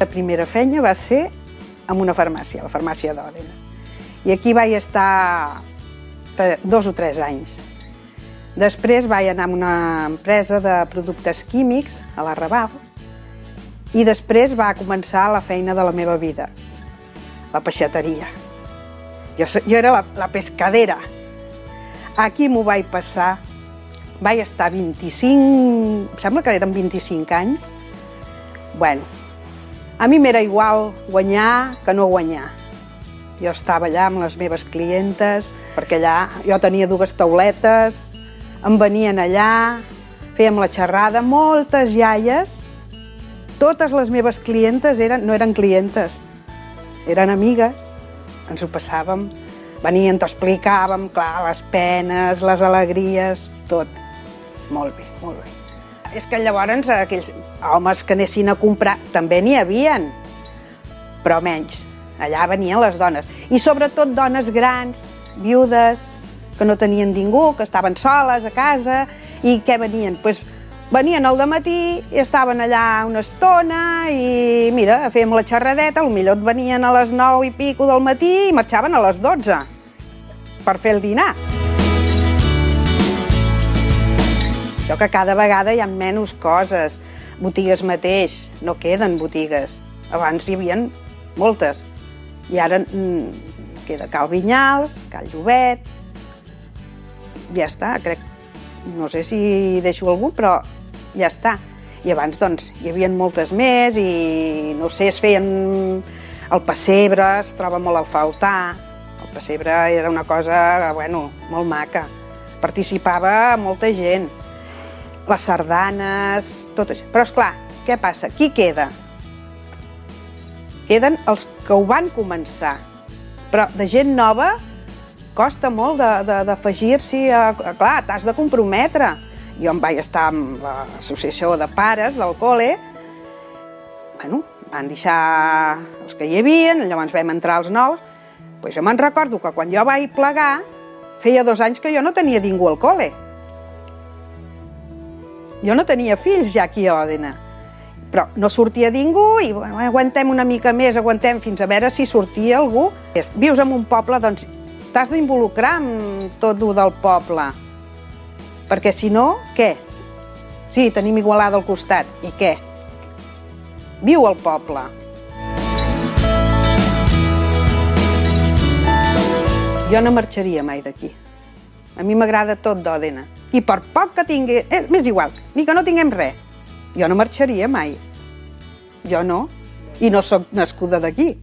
La primera feina va ser en una farmàcia, la farmàcia d'Òdena. I aquí vaig estar 2 o 3 anys. Després vaig anar a una empresa de productes químics, a la Raval, i després va començar la feina de la meva vida, la peixateria. Jo era la pescadera. Aquí m'ho vaig passar, vaig estar 25, em sembla que eren 25 anys. Bueno, a mi m'era igual guanyar que no guanyar. Jo estava allà amb les meves clientes, perquè allà jo tenia 2 tauletes, em venien allà, fèiem la xerrada, moltes iaies. Totes les meves clientes no eren clientes, eren amigues, ens ho passàvem, venien, t'ho explicàvem, clar, les penes, les alegries, tot. Molt bé, molt bé. És que llavors aquells homes que anessin a comprar també n'hi havien, però menys. Allà venien les dones, i sobretot dones grans, viudes, que no tenien ningú, que estaven soles a casa, i què venien? Doncs venien al dematí i estaven allà una estona i mira, fèiem la xerradeta, potser et venien a les 9 i pico del matí i marxaven a les 12 per fer el dinar. Això que cada vegada hi ha menys coses, botigues mateix, no queden botigues. Abans hi havia moltes, i ara queda Cal Vinyals, Cal Llobet, ja està, crec, no sé si deixo algú, però ja està. I abans, doncs, hi havia moltes més i, no sé, es feien el pessebre, es troba molt al faltar. El pessebre era una cosa, bueno, molt maca. Participava molta gent. Les sardanes, tot això. Però, esclar, què passa? Qui queda? Queden els que ho van començar. Però de gent nova costa molt d'afegir-s'hi. Clar, t'has de comprometre. Jo em vaig estar amb l'associació de pares del col·le. Bueno, van deixar els que hi havia, llavors vam entrar els nous. Doncs jo me'n recordo que quan jo vaig plegar, feia 2 anys que jo no tenia ningú al col·le. Jo no tenia fills ja aquí a Òdena, però no sortia ningú i bueno, aguantem una mica més, aguantem fins a veure si sortia algú. Vius en un poble, doncs t'has d'involucrar amb tot el del poble, perquè si no, què? Sí, tenim Igualada al costat, i què? Viu al poble. Jo no marxaria mai d'aquí. A mi m'agrada tot d'Òdena. I per poc que tingui... m'és igual, ni que no tinguem res. Jo no marxaria mai. Jo no. I no sóc nascuda d'aquí.